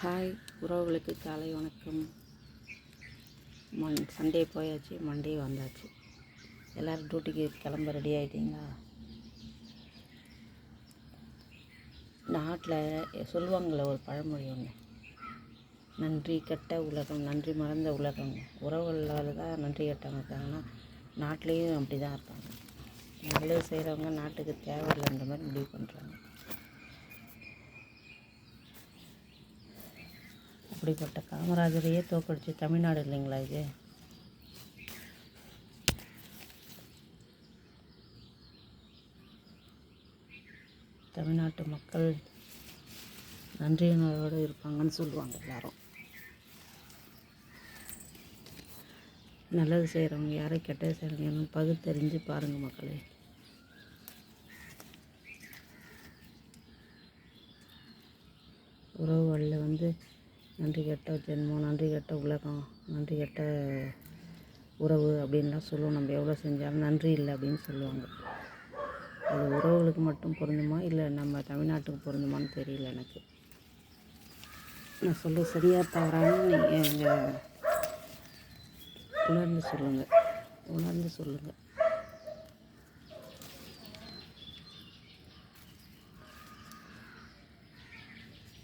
Hi உறவுகளுக்கு காலை வணக்கம். சண்டே போயாச்சு, மண்டே வந்தாச்சு. எல்லோரும் டியூட்டிக்கு கிளம்ப ரெடி ஆகிட்டீங்களா? நாட்டில் சொல்லுவாங்களே ஒரு பழமொழி ஒன்று, நன்றி கெட்ட உலகம், நன்றி மறந்த உலகம். உறவுகளால் தான் நன்றி கெட்டவங்க இருக்காங்கன்னா, நாட்டிலையும் அப்படி தான் இருக்காங்க. நல்லது செய்கிறவங்க நாட்டுக்கு தேவையில்லைன்ற மாதிரி முடிவு பண்ணுறாங்க. அப்படிப்பட்ட காமராஜரையே தோக்கடிச்சு தமிழ்நாடு இல்லைங்களா இது? தமிழ்நாட்டு மக்கள் நன்றியுணர்வோடு இருப்பாங்கன்னு சொல்லுவாங்க எல்லாரும். நல்லது செய்கிறவங்க யாரை, கெட்டது செய்கிறவங்க பகுத்தறிஞ்சு பாருங்கள் மக்களே. உறவுகளில் நன்றி கெட்ட ஜென்மம், நன்றி கெட்ட உலகம், நன்றி கெட்ட உறவு அப்படின்லாம் சொல்லுவோம். நம்ம எவ்வளோ செஞ்சாலும் நன்றி இல்லை அப்படின்னு சொல்லுவாங்க. அது உறவுகளுக்கு மட்டும் பொருந்துமா இல்லை நம்ம தமிழ்நாட்டுக்கு பொருந்துமான்னு தெரியல எனக்கு. நான் சொல்ல சரியாக தவறான்னு நீங்கள் உணர்ந்து சொல்லுங்கள்.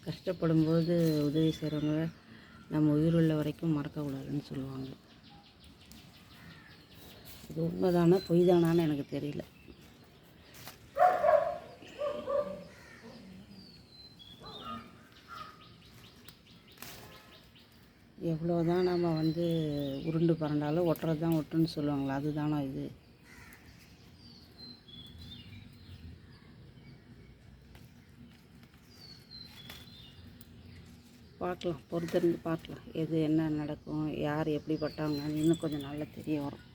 கஷ்டப்படும்போது உதவி செய்கிறவங்க நம்ம உயிருள்ள வரைக்கும் மறக்கக்கூடாதுன்னு சொல்லுவாங்க. இது உண்மைதானா பொய் தானான்னு எனக்கு தெரியல. எவ்வளோதான் நம்ம உருண்டு பறண்டாலும் ஒட்டுறது தான் ஒட்டுன்னு சொல்லுவாங்களா, அதுதானா இது? பார்க்கலாம், பொறுத்திருந்து பார்க்கலாம் எது என்ன நடக்கும், யார் எப்படிப்பட்டவங்க இன்னும் கொஞ்சம் நல்லா தெரிய வரும்.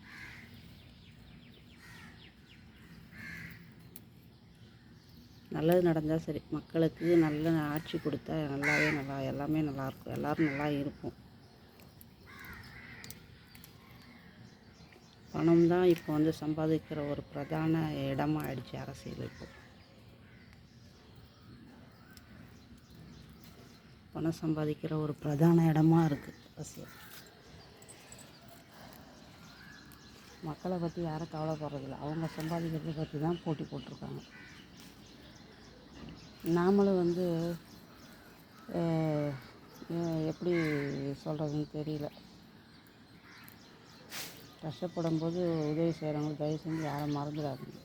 நல்லது நடந்தால் சரி, மக்களுக்கு நல்ல ஆட்சி கொடுத்தா எல்லாமே நல்லாயிருக்கும், எல்லோரும் நல்லா இருப்போம். பணம் தான் இப்போ சம்பாதிக்கிற ஒரு பிரதான இடமா ஆயிடுச்சு அரசியல். இப்போ பணம் சம்பாதிக்கிற ஒரு பிரதான இடமா இருக்குது அரசியல். மக்களை பற்றி யாரும் கவலைப்படுறதில்ல, அவங்க சம்பாதிக்கிறத பற்றி தான் போட்டி போட்டிருக்காங்க. நாமளும் எப்படி சொல்கிறதுன்னு தெரியல. கஷ்டப்படும் போது உதவி செய்கிறவங்க தயவு செஞ்சு யாரும் மறந்துடாதீங்க.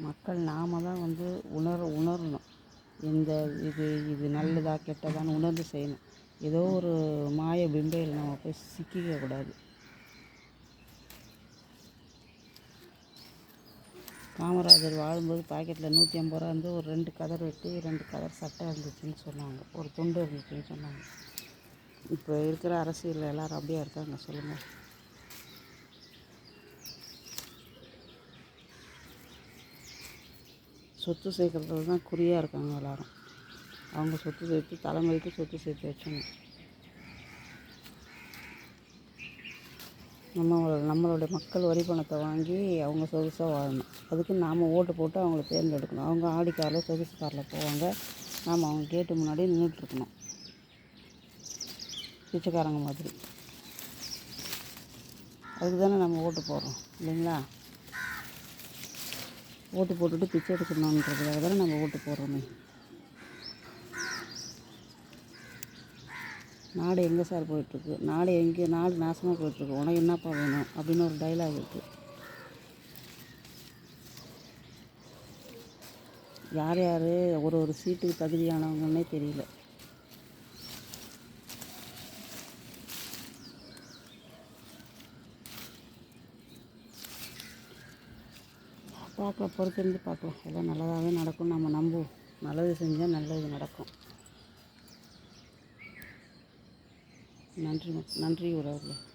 மக்கள் நாம தான் உணரணும். இது நல்லதா கெட்டதான்னு உணர்ந்து செய்யணும். ஏதோ ஒரு மாய பிம்பையில் நம்ம போய் சிக்கிக்கக்கூடாது. காமராஜர் வாழும்போது பாக்கெட்டில் 150 ரூபா ஒரு 2 கதர் வெட்டி 2 கதர் சட்டை இருந்துச்சுன்னு சொன்னாங்க, ஒரு துண்டு இருந்துச்சுன்னு சொன்னாங்க. இப்போ இருக்கிற அரசியலில் எல்லோரும் அப்படியே இருக்காங்க சொல்லுங்கள். சொத்து சேர்க்குறதுல தான் குறியாக இருக்காங்க எல்லோரும். அவங்க சொத்து சேர்த்து தலைமுறைக்கு சொத்து சேர்த்து வச்சோங்க. நம்மளுடைய மக்கள் வரி பணத்தை வாங்கி அவங்க சொகுசாக வாழணும். அதுக்கு நாம் ஓட்டு போட்டு அவங்கள தேர்ந்தெடுக்கணும். அவங்க ஆடி காரில் சொகுசு காரில் போவாங்க, நாம் அவங்க கேட்டு முன்னாடி நின்றுட்டுருக்கணும், பிச்சைக்காரங்க மாதிரி. அதுக்கு தானே நம்ம ஓட்டு போடுறோம் இல்லைங்களா? ஓட்டு போட்டுட்டு பிச்சை எடுக்கணுன்றதுக்காக தானே நம்ம ஓட்டு போடுறோமே. நாடு எங்கே சார் போயிட்டுருக்கு? நாடு நாசமாக போயிட்டுருக்கு, உனக்கு என்னப்பா வேணும் அப்படின்னு ஒரு டைலாக் இருக்குது. யார் ஒரு சீட்டுக்கு தகுதியானவங்கன்னே தெரியல. பார்க்கலாம், பொறுத்திருந்து பார்க்கலாம். எல்லாம் நல்லதாகவே நடக்கும், நம்ம நம்புவோம். நல்லது செஞ்சால் நல்லது நடக்கும். நன்றி உறவுகளே.